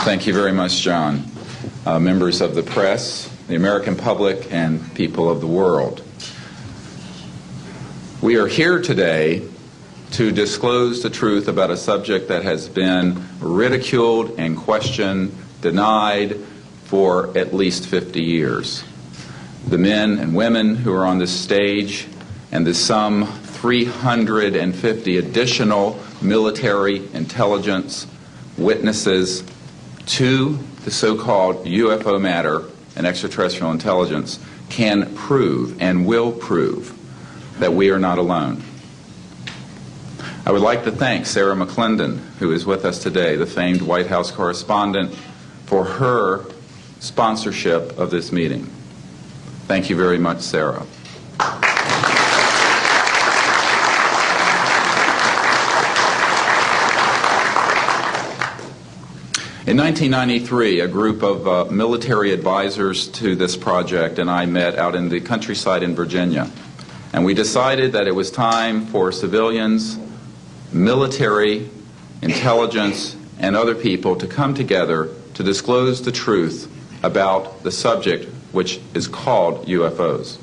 Thank you very much, John. Members of the press, the American public, and people of the world. We are here today to disclose the truth about a subject that has been ridiculed and questioned, denied for at least 50 years. The men and women who are on this stage and the some 350 additional military intelligence witnesses to the so-called UFO matter and extraterrestrial intelligence can prove and will prove that we are not alone. I would like to thank Sarah McClendon, who is with us today, the famed White House correspondent, for her sponsorship of this meeting. Thank you very much, Sarah. In 1993, a group of military advisors to this project and I met out in the countryside in Virginia. And we decided that it was time for civilians, military, intelligence, and other people to come together to disclose the truth about the subject which is called UFOs.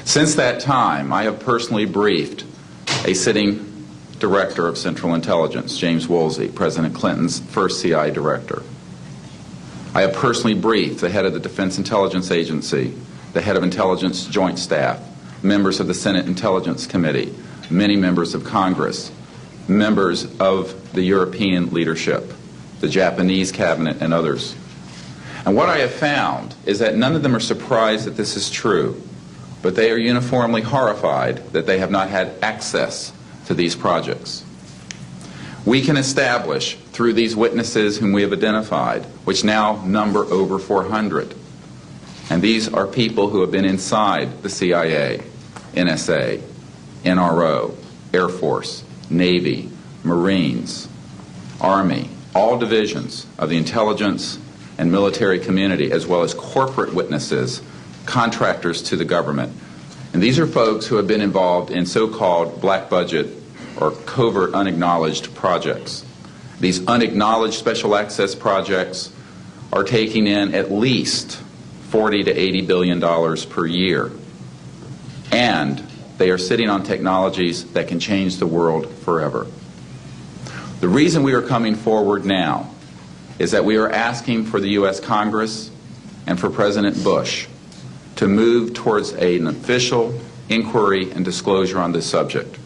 Since that time, I have personally briefed a sitting Director of Central Intelligence, James Woolsey, President Clinton's first CIA director. I have personally briefed the head of the Defense Intelligence Agency, the head of Intelligence Joint Staff, members of the Senate Intelligence Committee, many members of Congress, members of the European leadership, the Japanese cabinet, and others. And what I have found is that none of them are surprised that this is true, but they are uniformly horrified that they have not had access to these projects. We can establish through these witnesses whom we have identified, which now number over 400, and these are people who have been inside the CIA, NSA, NRO, Air Force, Navy, Marines, Army, all divisions of the intelligence and military community, as well as corporate witnesses, contractors to the government. And these are folks who have been involved in so-called black budget or covert unacknowledged projects. These unacknowledged special access projects are taking in at least $40 to $80 billion per year. And they are sitting on technologies that can change the world forever. The reason we are coming forward now is that we are asking for the U.S. Congress and for President Bush to move towards an official inquiry and disclosure on this subject.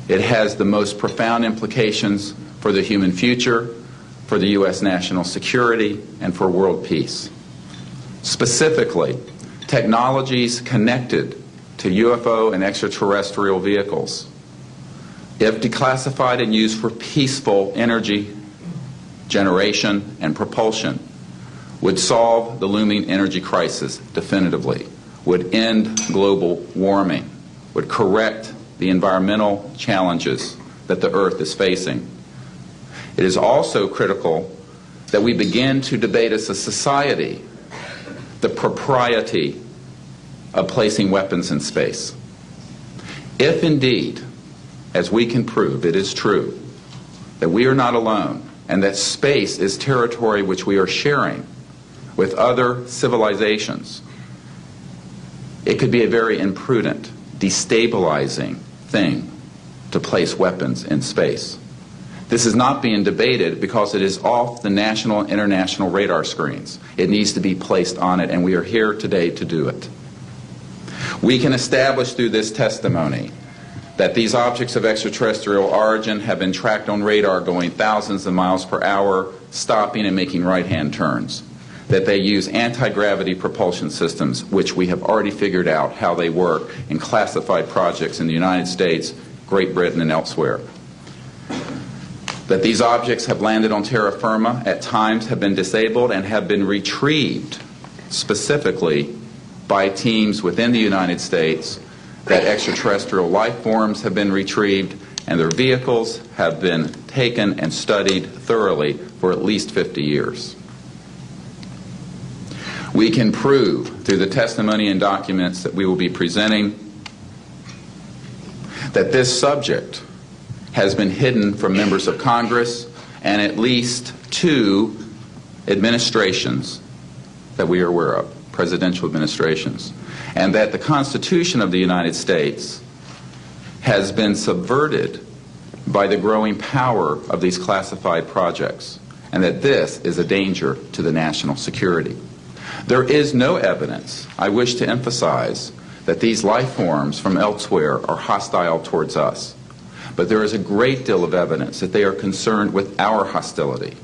It has the most profound implications for the human future, for the U.S. national security, and for world peace. Specifically, technologies connected to UFO and extraterrestrial vehicles, if declassified and used for peaceful energy generation and propulsion, would solve the looming energy crisis definitively, would end global warming, would correct the environmental challenges that the Earth is facing. It is also critical that we begin to debate as a society the propriety of placing weapons in space. If indeed, as we can prove, it is true that we are not alone and that space is territory which we are sharing with other civilizations, it could be a very imprudent, destabilizing thing to place weapons in space. This is not being debated because it is off the national and international radar screens. It needs to be placed on it, and we are here today to do it. We can establish through this testimony that these objects of extraterrestrial origin have been tracked on radar going thousands of miles per hour, stopping and making right-hand turns. That they use anti-gravity propulsion systems, which we have already figured out how they work in classified projects in the United States, Great Britain, and elsewhere. That these objects have landed on terra firma, at times have been disabled, and have been retrieved specifically by teams within the United States, that extraterrestrial life forms have been retrieved, and their vehicles have been taken and studied thoroughly for at least 50 years. We can prove through the testimony and documents that we will be presenting that this subject has been hidden from members of Congress and at least 2 administrations that we are aware of, presidential administrations, and that the Constitution of the United States has been subverted by the growing power of these classified projects, and that this is a danger to the national security. There is no evidence, I wish to emphasize, that these life forms from elsewhere are hostile towards us. But there is a great deal of evidence that they are concerned with our hostility.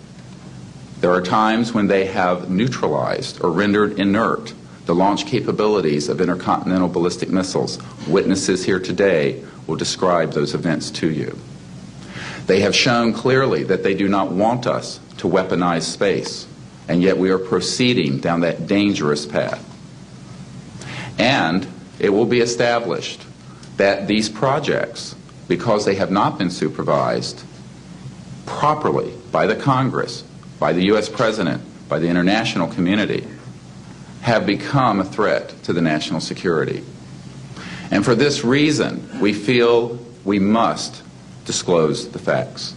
There are times when they have neutralized or rendered inert the launch capabilities of intercontinental ballistic missiles. Witnesses here today will describe those events to you. They have shown clearly that they do not want us to weaponize space, and yet we are proceeding down that dangerous path. And it will be established that these projects, because they have not been supervised properly by the Congress, by the U.S. President, by the international community, have become a threat to the national security. And for this reason, we feel we must disclose the facts.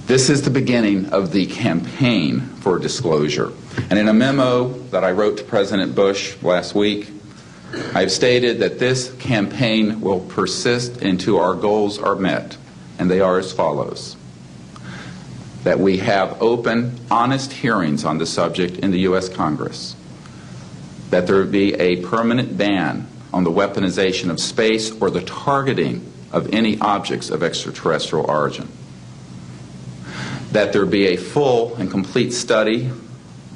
This is the beginning of the campaign for disclosure. And in a memo that I wrote to President Bush last week, I've stated that this campaign will persist until our goals are met, and they are as follows: that we have open, honest hearings on the subject in the U.S. Congress, that there be a permanent ban on the weaponization of space or the targeting of any objects of extraterrestrial origin, that there be a full and complete study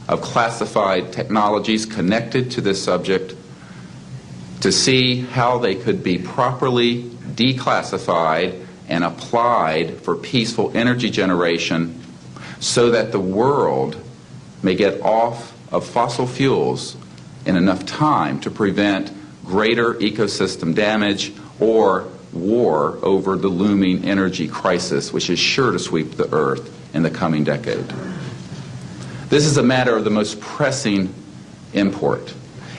of classified technologies connected to this subject to see how they could be properly declassified and applied for peaceful energy generation so that the world may get off of fossil fuels in enough time to prevent greater ecosystem damage or war over the looming energy crisis, which is sure to sweep the earth in the coming decade. This is a matter of the most pressing import.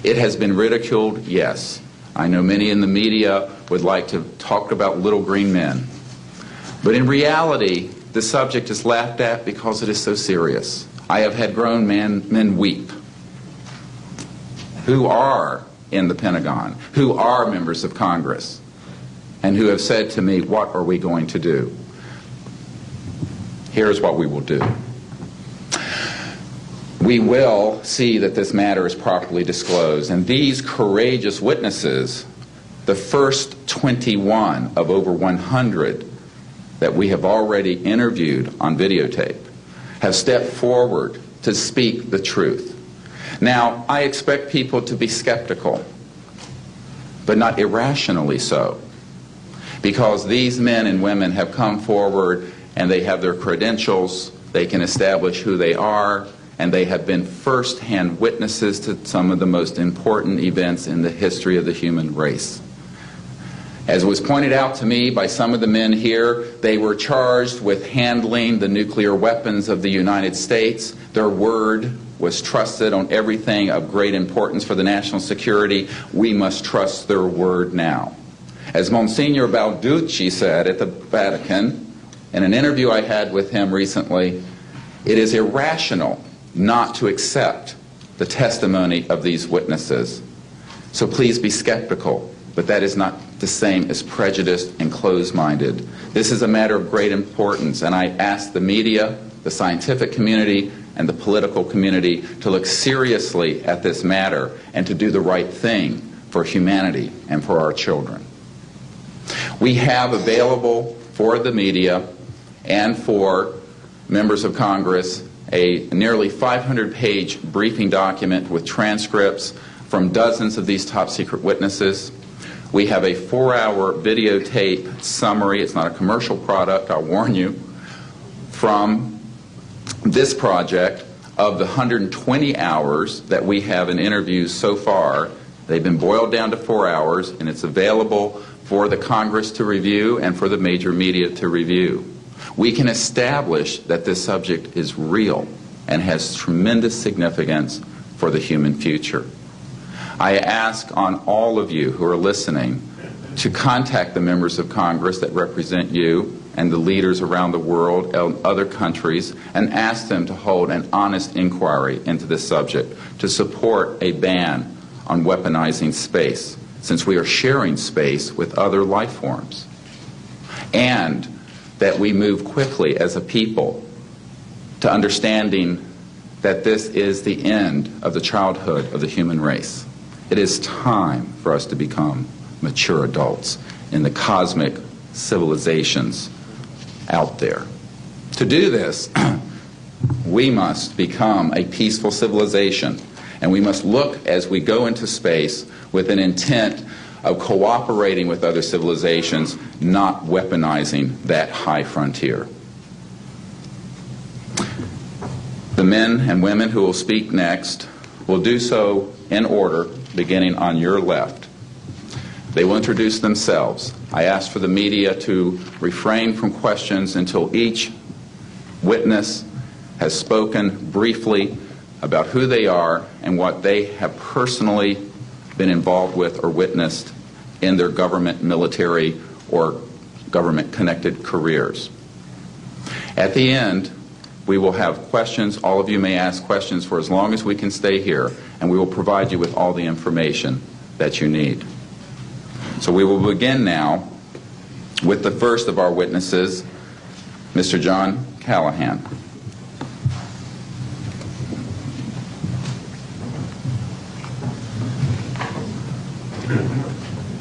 It has been ridiculed, yes. I know many in the media would like to talk about little green men. But in reality, the subject is laughed at because it is so serious. I have had grown men weep who are in the Pentagon, who are members of Congress, and who have said to me, what are we going to do? Here's what we will do. We will see that this matter is properly disclosed, and these courageous witnesses, the first 21 of over 100 that we have already interviewed on videotape, have stepped forward to speak the truth. Now, I expect people to be skeptical, but not irrationally so, because these men and women have come forward and they have their credentials, they can establish who they are, and they have been first-hand witnesses to some of the most important events in the history of the human race. As was pointed out to me by some of the men here, they were charged with handling the nuclear weapons of the United States. Their word was trusted on everything of great importance for the national security. We must trust their word now. As Monsignor Balducci said at the Vatican, in an interview I had with him recently, it is irrational not to accept the testimony of these witnesses. So please be skeptical, but that is not the same as prejudiced and closed-minded. This is a matter of great importance, and I ask the media, the scientific community, and the political community to look seriously at this matter and to do the right thing for humanity and for our children. We have available for the media and for members of Congress a nearly 500-page briefing document with transcripts from dozens of these top-secret witnesses. We have a 4-hour videotape summary. It's not a commercial product, I'll warn you, from this project of the 120 hours that we have in interviews so far. They've been boiled down to 4 hours, and it's available for the Congress to review and for the major media to review. We can establish that this subject is real and has tremendous significance for the human future. I ask on all of you who are listening to contact the members of Congress that represent you and the leaders around the world, other countries, and ask them to hold an honest inquiry into this subject, to support a ban on weaponizing space, since we are sharing space with other life forms, and that we move quickly as a people to understanding that this is the end of the childhood of the human race. It is time for us to become mature adults in the cosmic civilizations out there. To do this, we must become a peaceful civilization, and we must look as we go into space with an intent of cooperating with other civilizations, not weaponizing that high frontier. The men and women who will speak next will do so in order, beginning on your left. They will introduce themselves. I ask for the media to refrain from questions until each witness has spoken briefly about who they are and what they have personally been involved with or witnessed in their government, military, or government-connected careers. At the end, we will have questions. All of you may ask questions for as long as we can stay here, and we will provide you with all the information that you need. So we will begin now with the first of our witnesses, Mr. John Callahan.